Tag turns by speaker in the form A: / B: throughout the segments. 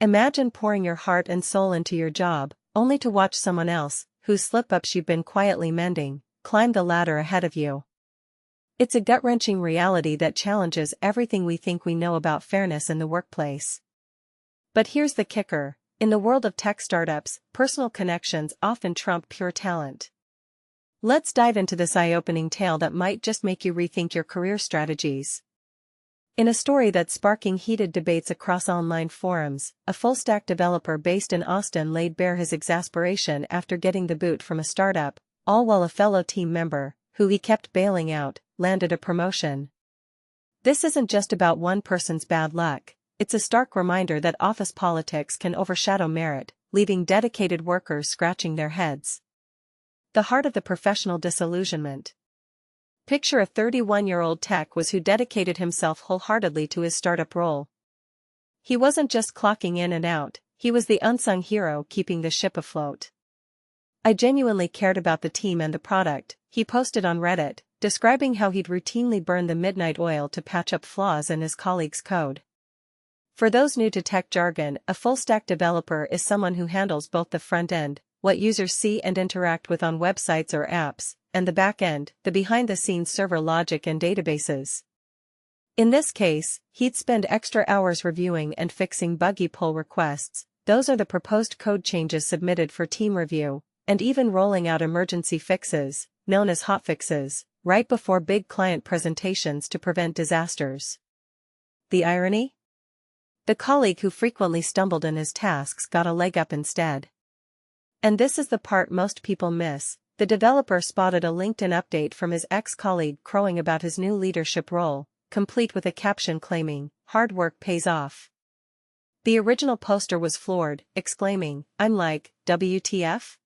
A: Imagine pouring your heart and soul into your job, only to watch someone else, whose slip-ups you've been quietly mending, climb the ladder ahead of you. It's a gut-wrenching reality that challenges everything we think we know about fairness in the workplace. But here's the kicker: in the world of tech startups, personal connections often trump pure talent. Let's dive into this eye-opening tale that might just make you rethink your career strategies. In a story that's sparking heated debates across online forums, a full-stack developer based in Austin laid bare his exasperation after getting the boot from a startup, all while a fellow team member, who he kept bailing out, landed a promotion. This isn't just about one person's bad luck, it's a stark reminder that office politics can overshadow merit, leaving dedicated workers scratching their heads. The heart of the professional disillusionment. Picture a 31-year-old tech whiz who dedicated himself wholeheartedly to his startup role. He wasn't just clocking in and out, he was the unsung hero keeping the ship afloat. "I genuinely cared about the team and the product," he posted on Reddit, describing how he'd routinely burn the midnight oil to patch up flaws in his colleagues' code. For those new to tech jargon, a full-stack developer is someone who handles both the front end, what users see and interact with on websites or apps, and the back end, the behind-the-scenes server logic and databases. In this case, he'd spend extra hours reviewing and fixing buggy pull requests, those are the proposed code changes submitted for team review, and even rolling out emergency fixes, known as hotfixes, right before big client presentations to prevent disasters. The irony? The colleague who frequently stumbled in his tasks got a leg up instead. And this is the part most people miss. The developer spotted a LinkedIn update from his ex-colleague crowing about his new leadership role, complete with a caption claiming, "Hard work pays off." The original poster was floored, exclaiming, "I'm like, WTF?"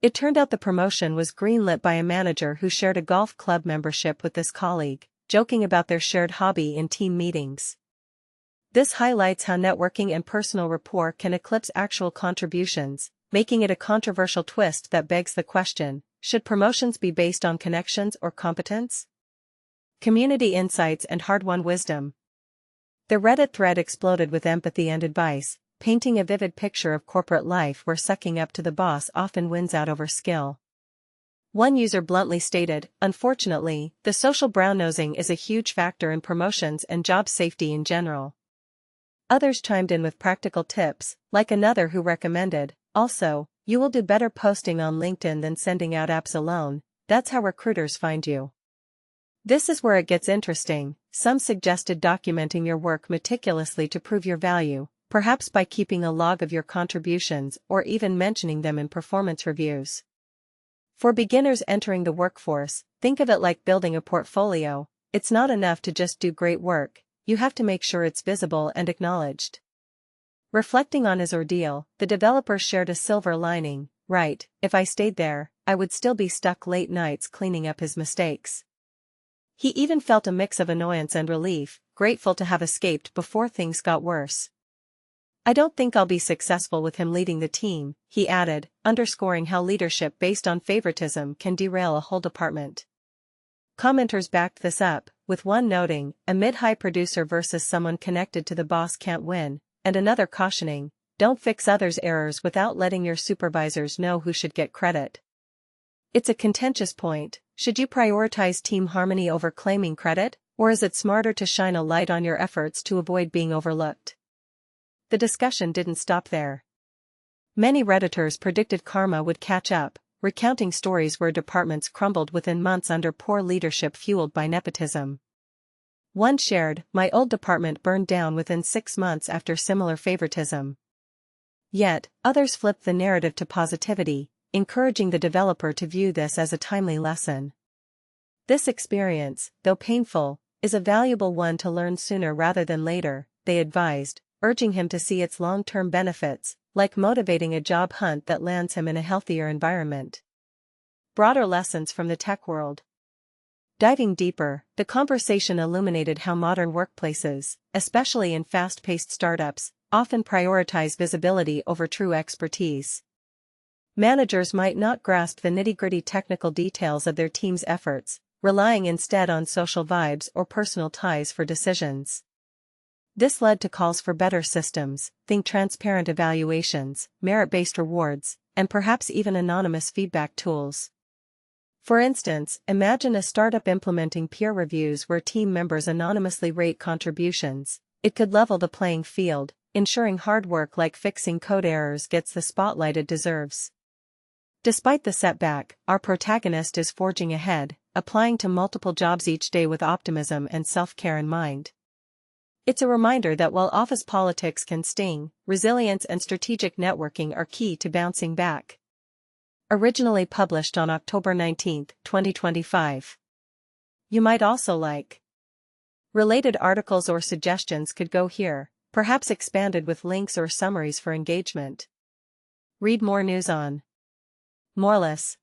A: It turned out the promotion was greenlit by a manager who shared a golf club membership with this colleague, joking about their shared hobby in team meetings. This highlights how networking and personal rapport can eclipse actual contributions, making it a controversial twist that begs the question, should promotions be based on connections or competence? Community insights and hard-won wisdom. The Reddit thread exploded with empathy and advice, painting a vivid picture of corporate life where sucking up to the boss often wins out over skill. One user bluntly stated, "Unfortunately, the social brown-nosing is a huge factor in promotions and job safety in general." Others chimed in with practical tips, like another who recommended, "Also, you will do better posting on LinkedIn than sending out apps alone, that's how recruiters find you." This is where it gets interesting. Some suggested documenting your work meticulously to prove your value, perhaps by keeping a log of your contributions or even mentioning them in performance reviews. For beginners entering the workforce, think of it like building a portfolio. It's not enough to just do great work, you have to make sure it's visible and acknowledged. Reflecting on his ordeal, the developer shared a silver lining, "Right, if I stayed there, I would still be stuck late nights cleaning up his mistakes." He even felt a mix of annoyance and relief, grateful to have escaped before things got worse. "I don't think I'll be successful with him leading the team," he added, underscoring how leadership based on favoritism can derail a whole department. Commenters backed this up, with one noting, "A mid-high producer versus someone connected to the boss can't win," and another cautioning, "Don't fix others' errors without letting your supervisors know who should get credit." It's a contentious point. Should you prioritize team harmony over claiming credit, or is it smarter to shine a light on your efforts to avoid being overlooked? The discussion didn't stop there. Many Redditors predicted karma would catch up, recounting stories where departments crumbled within months under poor leadership fueled by nepotism. One shared, "My old department burned down within 6 months after similar favoritism." Yet, others flipped the narrative to positivity, encouraging the developer to view this as a timely lesson. "This experience, though painful, is a valuable one to learn sooner rather than later," they advised, urging him to see its long-term benefits, like motivating a job hunt that lands him in a healthier environment. Broader lessons from the tech world. Diving deeper, the conversation illuminated how modern workplaces, especially in fast-paced startups, often prioritize visibility over true expertise. Managers might not grasp the nitty-gritty technical details of their team's efforts, relying instead on social vibes or personal ties for decisions. This led to calls for better systems, think transparent evaluations, merit-based rewards, and perhaps even anonymous feedback tools. For instance, imagine a startup implementing peer reviews where team members anonymously rate contributions. It could level the playing field, ensuring hard work like fixing code errors gets the spotlight it deserves. Despite the setback, our protagonist is forging ahead, applying to multiple jobs each day with optimism and self-care in mind. It's a reminder that while office politics can sting, resilience and strategic networking are key to bouncing back. Originally published on October 19, 2025. You might also like related articles or suggestions could go here, perhaps expanded with links or summaries for engagement. Read more news on Moreless.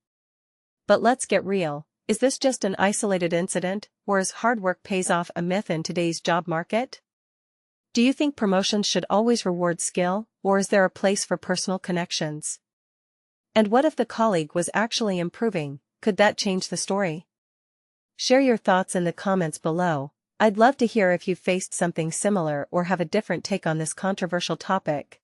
A: But let's get real, is this just an isolated incident, or is hard work pays off a myth in today's job market? Do you think promotions should always reward skill, or is there a place for personal connections? And what if the colleague was actually improving? Could that change the story? Share your thoughts in the comments below. I'd love to hear if you faced something similar or have a different take on this controversial topic.